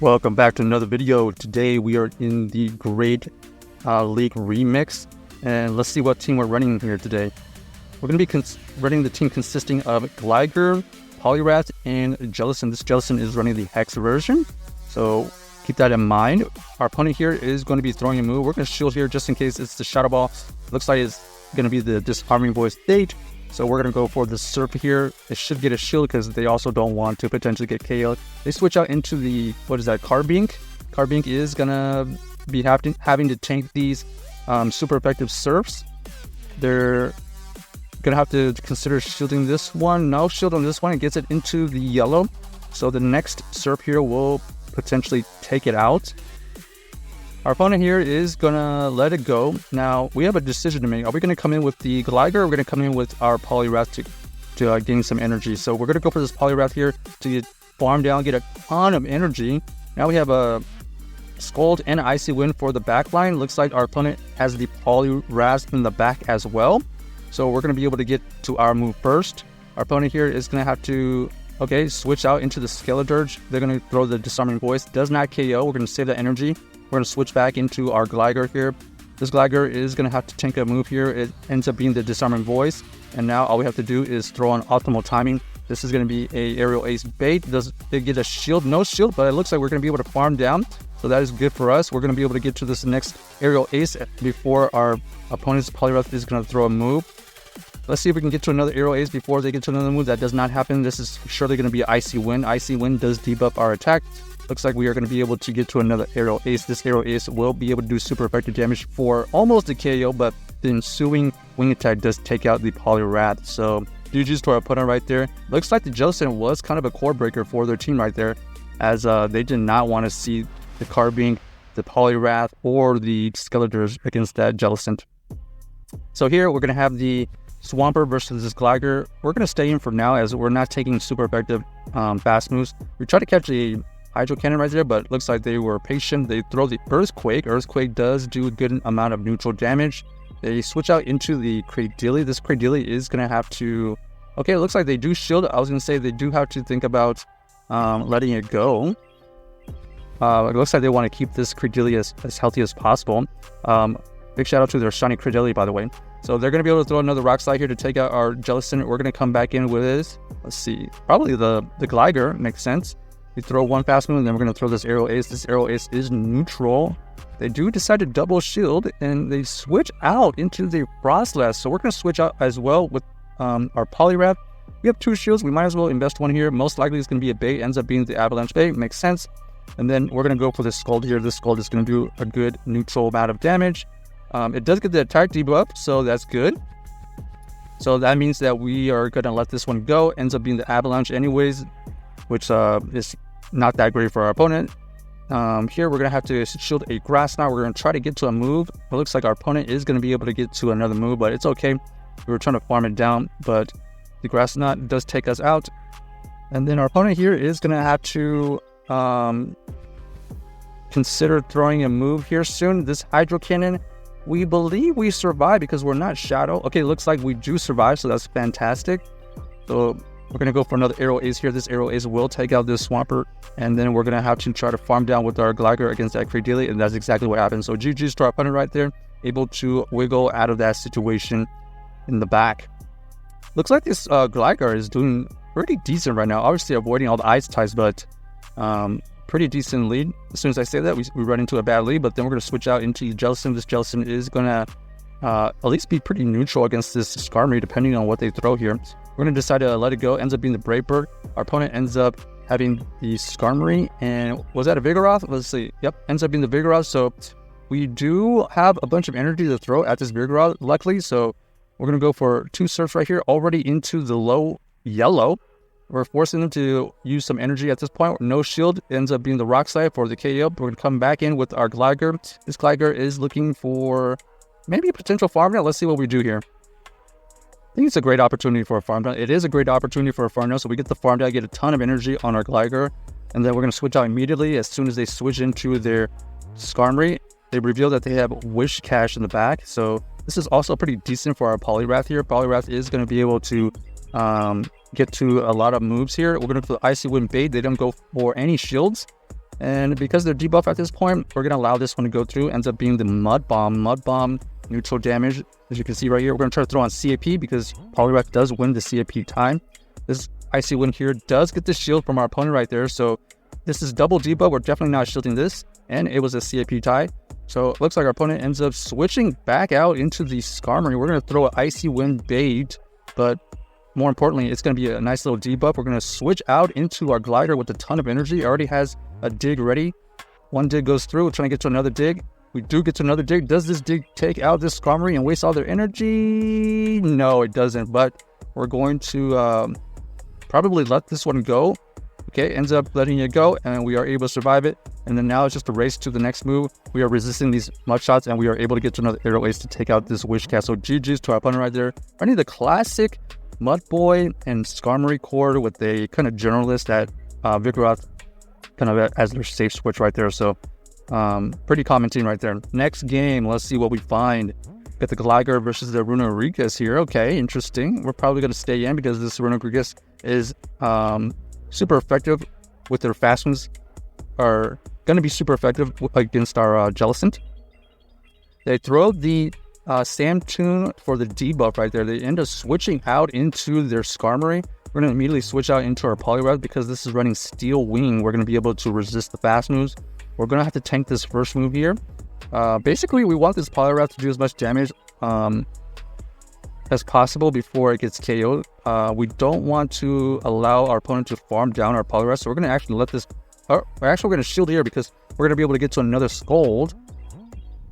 Welcome back to another video. Today we are in the Great League Remix, and let's see what team we're running here today. We're going to be running the team consisting of Gligar, Poliwrath, and Jellicent. This Jellicent is running the Hex version, so keep that in mind. Our opponent here is going to be throwing a move. We're going to shield here just in case it's the Shadow Ball. Looks like it's going to be the Disarming Voice stage, so we're going to go for the Surf here. It should get a shield because they also don't want to potentially get KO'd. They switch out into the, Carbink. Carbink is going to be having to tank these super effective Surfs. They're going to have to consider shielding this one. No shield on this one. It gets it into the yellow. So the next Surf here will potentially take it out. Our opponent here is going to let it go. Now, we have a decision to make. Are we going to come in with the Gligar, or are we going to come in with our Poliwrath to gain some energy? So we're going to go for this Poliwrath here to get farm down, get a ton of energy. Now we have a Scald and Icy Wind for the back line. Looks like our opponent has the Poliwrath in the back as well. So we're going to be able to get to our move first. Our opponent here is going to have to, switch out into the Skeledirge. They're going to throw the Disarming Voice. Does not KO. We're going to save that energy. We're going to switch back into our Gligar here. This Gligar is going to have to tank a move here. It ends up being the Disarming Voice. And now all we have to do is throw on Optimal Timing. This is going to be a Aerial Ace bait. Does it get a shield? No shield, but it looks like we're going to be able to farm down. So that is good for us. We're going to be able to get to this next Aerial Ace before our opponent's Poliwrath is going to throw a move. Let's see if we can get to another Aerial Ace before they get to another move. That does not happen. This is surely going to be Icy Wind. Icy Wind does debuff our attack. Looks like we are going to be able to get to another Aerial Ace. This Aerial Ace will be able to do super effective damage for almost a KO, but the ensuing wing attack does take out the Poliwrath. So GG's to our opponent right there. Looks like the Jellicent was kind of a core breaker for their team right there, as they did not want to see the Carbink, the Poliwrath, or the Skeledirge against that Jellicent. So here we're going to have the Swampert versus this Gligar. We're going to stay in for now as we're not taking super effective fast moves. We tried to catch a Hydro Cannon right there, but it looks like they were patient. They throw the Earthquake. Earthquake does do a good amount of neutral damage. They switch out into the Cradily. This Cradily is going to have to... it looks like they do shield. I was going to say they do have to think about letting it go. It looks like they want to keep this Cradily as healthy as possible. Big shout out to their shiny Cradily, by the way. So they're going to be able to throw another Rock Slide here to take out our Jellicent. We're going to come back in with this. Let's see. Probably the Gligar makes sense. We throw one fast move, and then we're going to throw this Aerial Ace. This Aerial Ace is neutral. They do decide to double shield, and they switch out into the Frostlass. So we're going to switch out as well with our Poliwrath. We have two shields. We might as well invest one here. Most likely it's going to be a bait. Ends up being the Avalanche bait. Makes sense. And then we're going to go for this Scald here. This Scald is going to do a good neutral amount of damage. It does get the attack debuff, so that's good. So that means that we are going to let this one go. Ends up being the Avalanche anyways, which is not that great for our opponent. Here we're going to have to shield a Grass Knot. We're going to try to get to a move. It looks like our opponent is going to be able to get to another move, but it's okay. We were trying to farm it down, but the Grass Knot does take us out. And then our opponent here is going to have to consider throwing a move here soon. This Hydro Cannon, we believe we survive because we're not Shadow. Okay, looks like we do survive, so that's fantastic. So we're going to go for another Aerial Ace here. This Aerial Ace will take out this Swampert, and then we're going to have to try to farm down with our Gligar against that Cradily, and that's exactly what happened. So GG's to our opponent right there, able to wiggle out of that situation in the back. Looks like this Gligar is doing pretty decent right now. Obviously avoiding all the ice types, but pretty decent lead. As soon as I say that, we run into a bad lead, but then we're going to switch out into Jellicent. This Jellicent is going to at least be pretty neutral against this Skarmory, depending on what they throw here. We're going to decide to let it go. Ends up being the Brave Bird. Our opponent ends up having the Skarmory. And was that a Vigoroth? Let's see. Yep, ends up being the Vigoroth. So we do have a bunch of energy to throw at this Vigoroth, luckily. So we're going to go for two Surfs right here, already into the low yellow. We're forcing them to use some energy at this point. No shield. Ends up being the Rock Slide for the KO. We're going to come back in with our Gligar. This Gligar is looking for maybe a potential farm down. Let's see what we do here. I think it's a great opportunity for a farm down. It is a great opportunity for a farm down. So we get the farm down, get a ton of energy on our Gligar. And then we're going to switch out immediately. As soon as they switch into their Skarmory, they reveal that they have Wish Cash in the back. So this is also pretty decent for our Poliwrath here. Poliwrath is going to be able to get to a lot of moves here. We're going to go for the Icy Wind bait. They don't go for any shields. And because they're debuff at this point, we're going to allow this one to go through. Ends up being the Mud Bomb. Mud Bomb, neutral damage. As you can see right here, we're going to try to throw on CAP because Poliwrath does win the CAP time. This Icy Wind here does get the shield from our opponent right there. So this is double debuff. We're definitely not shielding this. And it was a CAP tie. So it looks like our opponent ends up switching back out into the Skarmory. We're going to throw an Icy Wind bait. But more importantly, it's going to be a nice little debuff. We're going to switch out into our Gligar with a ton of energy. It already has a dig ready. One dig goes through. We're trying to get to another dig. We do get to another dig. Does this dig take out this Skarmory and waste all their energy? No, it doesn't. But we're going to probably let this one go. Okay, ends up letting it go, and we are able to survive it. And then now it's just a race to the next move. We are resisting these mud shots, and we are able to get to another aerial ace to take out this Wish Cast. So GG's to our opponent right there. Running the classic Mud Boy and Skarmory core with a kind of generalist at Vigoroth kind of as their safe switch right there. So pretty common team right there. Next game, let's see what we find. Got the Gligar versus the Runerigus here. Okay, interesting. We're probably going to stay in because this Runerigus is super effective with their fast ones. Are going to be super effective against our Jellicent. They throw the Samtoon for the debuff right there. They end up switching out into their Skarmory. We're going to immediately switch out into our Poliwrath because this is running Steel Wing. We're going to be able to resist the fast moves. We're going to have to tank this first move here. Basically, we want this Poliwrath to do as much damage as possible before it gets KO'd. We don't want to allow our opponent to farm down our Poliwrath, so we're going to actually let this... we're going to shield here because we're going to be able to get to another Scold.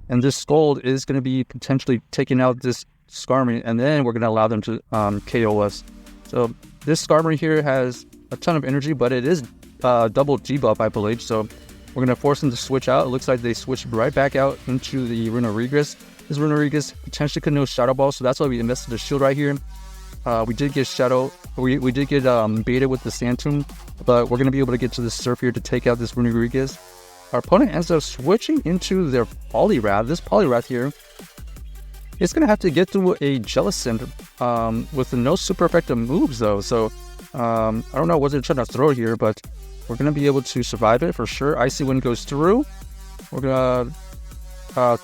And this Scold is going to be potentially taking out this Skarmory, and then we're going to allow them to KO us. So this Skarmory here has a ton of energy, but it is double debuff, I believe. So we're going to force them to switch out. It looks like they switched right back out into the Runerigus. This Runerigus potentially could know Shadow Ball, so that's why we invested a shield right here. We did get Shadow. We did get baited with the Samtoon, but we're going to be able to get to the Surf here to take out this Runerigus. Our opponent ends up switching into their Poliwrath. This Poliwrath here is going to have to get through a Jellicent with no super effective moves, though. So I don't know what they're trying to throw here, but we're going to be able to survive it for sure. Icy Wind goes through. We're going to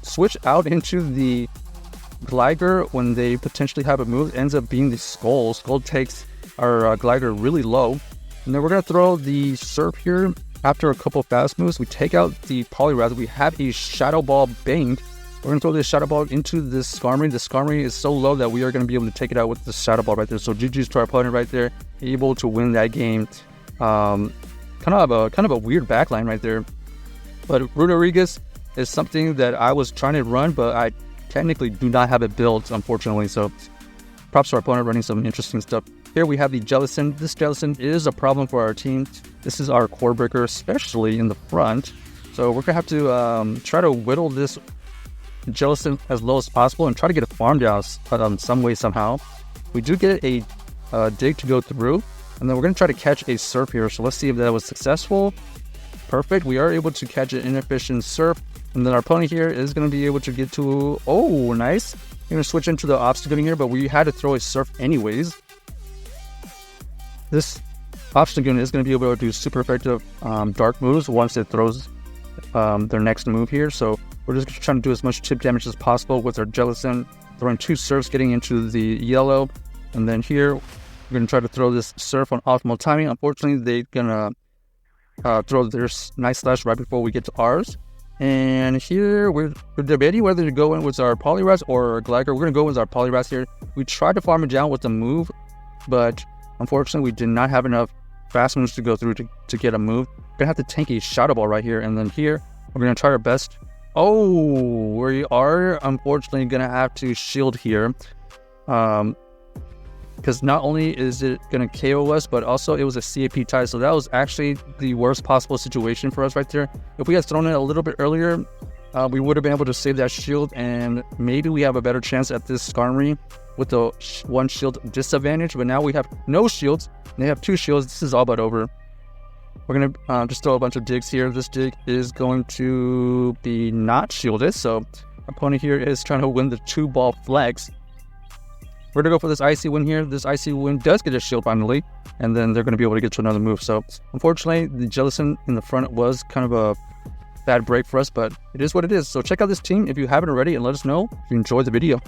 switch out into the Gligar when they potentially have a move. It ends up being the Skull. Skull takes our Gligar really low. And then we're going to throw the Surf here. After a couple fast moves, we take out the Poliwrath. We have a Shadow Ball banked. We're going to throw this Shadow Ball into this Skarmory. The Skarmory is so low that we are going to be able to take it out with the Shadow Ball right there. So GG's to our opponent right there. Able to win that game. Kind of a weird backline right there. But Runerigus is something that I was trying to run, but I technically do not have it built, unfortunately. So props to our opponent running some interesting stuff. Here we have the Jellicent. This Jellicent is a problem for our team. This is our core breaker, especially in the front. So we're going to have to try to whittle this Jellicent as low as possible and try to get a farm down some way, somehow. We do get a dig to go through, and then we're going to try to catch a Surf here. So let's see if that was successful. Perfect. We are able to catch an inefficient Surf, and then our opponent here is going to be able to get to... Oh, nice. We're going to switch into the Obstacle here, but we had to throw a Surf anyways. This Obstacle is going to be able to do super effective dark moves once it throws their next move here. So we're just trying to do as much chip damage as possible with our Jellicent, throwing two Surfs, getting into the yellow. And then here, we're going to try to throw this Surf on optimal timing. Unfortunately, they're going to throw their Night Slash right before we get to ours. And here, we're debating whether to go in with our Poliwrath or our Gligar. We're going to go with our Poliwrath here. We tried to farm it down with a move, but unfortunately, we did not have enough fast moves to go through to get a move. We're going to have to tank a Shadow Ball right here. And then here, we're going to try our best. Oh, we are unfortunately going to have to shield here. Because not only is it going to KO us, but also it was a CAP tie. So that was actually the worst possible situation for us right there. If we had thrown it a little bit earlier, we would have been able to save that shield. And maybe we have a better chance at this Skarmory with the one shield disadvantage. But now we have no shields. They have two shields. This is all but over. We're going to just throw a bunch of digs here. This dig is going to be not shielded. So our opponent here is trying to win the 2-ball flex. We're going to go for this Icy Wind here. This Icy Wind does get a shield finally, and then they're going to be able to get to another move. So, unfortunately, the Jellicent in the front was kind of a bad break for us, but it is what it is. So check out this team if you haven't already, and let us know if you enjoyed the video.